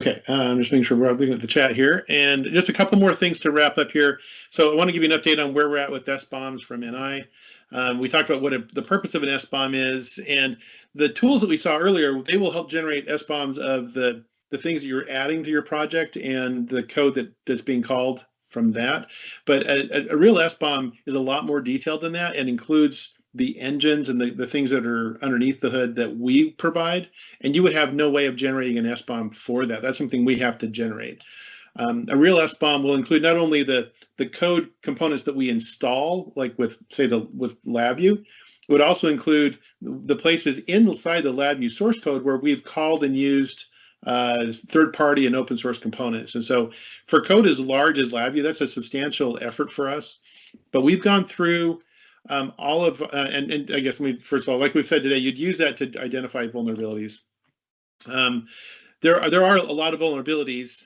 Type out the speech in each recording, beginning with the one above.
Okay, I'm just making sure we're looking at the chat here, and just a couple more things to wrap up here. So I want to give you an update on where we're at with SBOMs from NI. We talked about what the purpose of an SBOM is, and the tools that we saw earlier, they will help generate SBOMs of the things that you're adding to your project and the code that's being called from that. But a real SBOM is a lot more detailed than that and includes the engines and the things that are underneath the hood that we provide, and you would have no way of generating an SBOM for that. That's something we have to generate. A real SBOM will include not only the code components that we install, like with, say, with LabVIEW, it would also include the places inside the LabVIEW source code where we've called and used third-party and open source components. And so for code as large as LabVIEW, that's a substantial effort for us. But we've gone through all of, and I guess, first of all, like we've said today, you'd use that to identify vulnerabilities. There are a lot of vulnerabilities.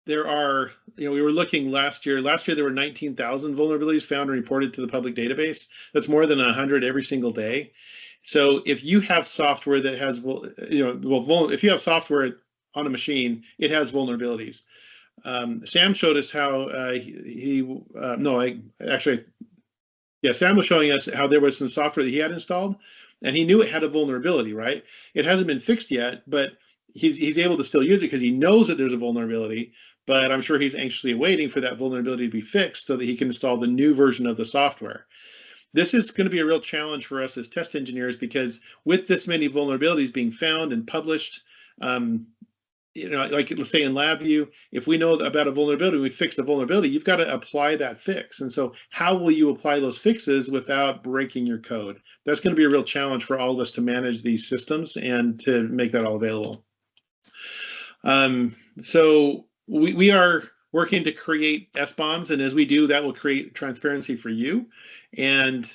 There are, we were looking last year there were 19,000 vulnerabilities found and reported to the public database. That's more than 100 every single day. So if you have software that has, if you have software on a machine, it has vulnerabilities. Sam showed us how Sam was showing us how there was some software that he had installed, and he knew it had a vulnerability, right? It hasn't been fixed yet, but he's able to still use it because he knows that there's a vulnerability, but I'm sure he's anxiously waiting for that vulnerability to be fixed so that he can install the new version of the software. This is going to be a real challenge for us as test engineers because with this many vulnerabilities being found and published, like let's say in LabVIEW, if we know about a vulnerability, we fix the vulnerability, you've got to apply that fix. And so how will you apply those fixes without breaking your code? That's going to be a real challenge for all of us to manage these systems and to make that all available. So we are working to create SBOMs, and as we do, that will create transparency for you. And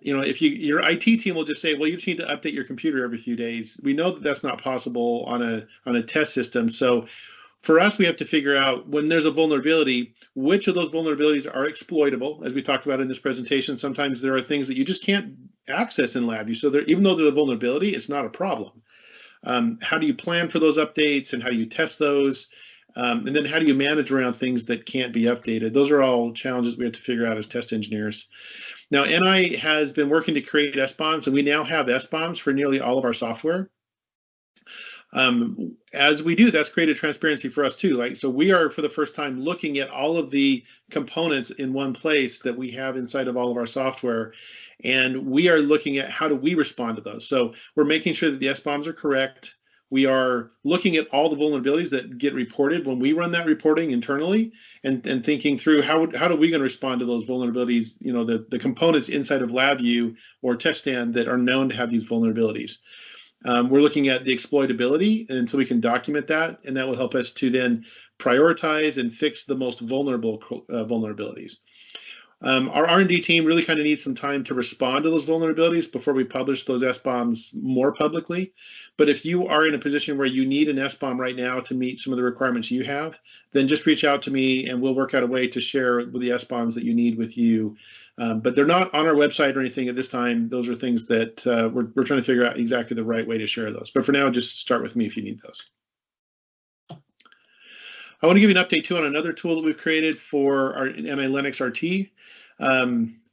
if your IT team will just say, well, you just need to update your computer every few days. We know that that's not possible on a test system. So for us, we have to figure out when there's a vulnerability, which of those vulnerabilities are exploitable. As we talked about in this presentation, sometimes there are things that you just can't access in LabVIEW. So even though there's a vulnerability, it's not a problem. How do you plan for those updates and how do you test those? And then how do you manage around things that can't be updated? Those are all challenges we have to figure out as test engineers. Now, NI has been working to create SBOMs, and we now have SBOMs for nearly all of our software. As we do, that's created transparency for us too. So we are, for the first time, looking at all of the components in one place that we have inside of all of our software, and we are looking at how do we respond to those. So we're making sure that the SBOMs are correct. We are looking at all the vulnerabilities that get reported when we run that reporting internally, and thinking through how are we going to respond to those vulnerabilities, the components inside of LabVIEW or TestStand that are known to have these vulnerabilities. We're looking at the exploitability, and so we can document that, and that will help us to then prioritize and fix the most vulnerable vulnerabilities. Our R&D team really kind of needs some time to respond to those vulnerabilities before we publish those SBOMs more publicly. But if you are in a position where you need an SBOM right now to meet some of the requirements you have, then just reach out to me and we'll work out a way to share with the SBOMs that you need with you. But they're not on our website or anything at this time. Those are things that we're trying to figure out exactly the right way to share those. But for now, just start with me if you need those. I want to give you an update too on another tool that we've created for our NI Linux RT.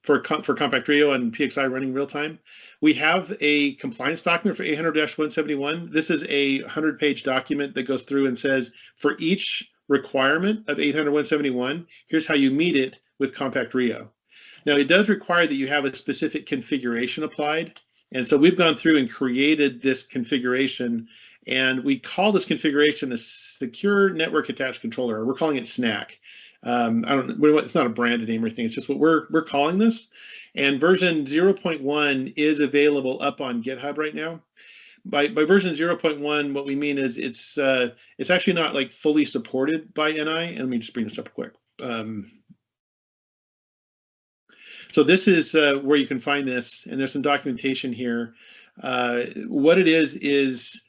For CompactRIO and PXI running real time. We have a compliance document for 800-171. This is a 100-page document that goes through and says, for each requirement of 800-171, here's how you meet it with CompactRIO. Now, it does require that you have a specific configuration applied. And so we've gone through and created this configuration, and we call this configuration a Secure Network Attached Controller. We're calling it SNAC. It's not a branded name or anything. It's just what we're calling this. And version 0.1 is available up on GitHub right now. By version 0.1, what we mean is it's actually not like fully supported by NI. And let me just bring this up quick. So this is where you can find this, and there's some documentation here. What it is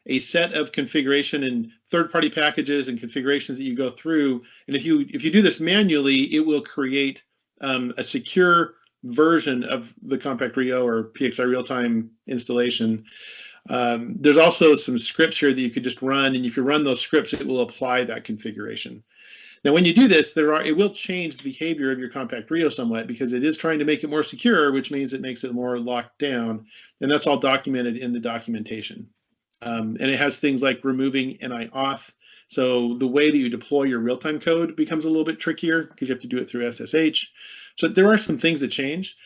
a set of configuration and third-party packages and configurations that you go through. And if you do this manually, it will create a secure version of the CompactRIO or PXI real-time installation. There's also some scripts here that you could just run, and if you run those scripts, it will apply that configuration. Now, when you do this, it will change the behavior of your CompactRIO somewhat because it is trying to make it more secure, which means it makes it more locked down, and that's all documented in the documentation. And it has things like removing NI auth. So the way that you deploy your real-time code becomes a little bit trickier because you have to do it through SSH. So there are some things that change.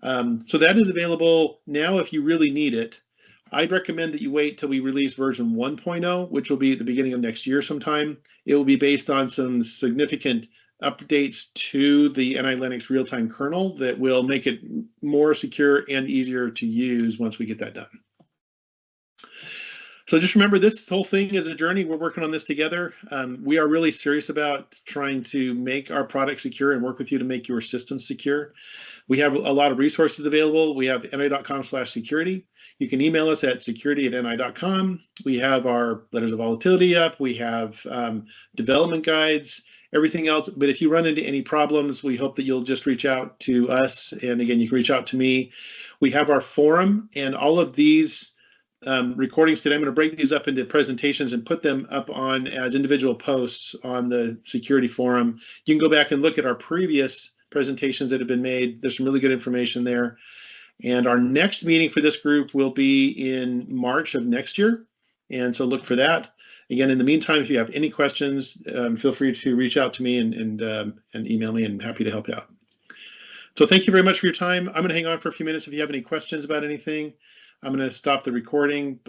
So that is available now if you really need it. I'd recommend that you wait till we release version 1.0, which will be at the beginning of next year sometime. It will be based on some significant updates to the NI Linux real-time kernel that will make it more secure and easier to use once we get that done. So just remember, this whole thing is a journey. We're working on this together. We are really serious about trying to make our product secure and work with you to make your system secure. We have a lot of resources available. We have ni.com/security. You can email us at security@ni.com. We have our letters of volatility up. We have development guides, everything else. But if you run into any problems, we hope that you'll just reach out to us. And again, you can reach out to me. We have our forum, and all of these recordings today, I'm going to break these up into presentations and put them up on as individual posts on the security forum. You can go back and look at our previous presentations that have been made. There's some really good information there. And our next meeting for this group will be in March of next year. And so look for that. Again, in the meantime, if you have any questions, feel free to reach out to me and email me, and I'm happy to help you out. So thank you very much for your time. I'm going to hang on for a few minutes if you have any questions about anything. I'm going to stop the recording.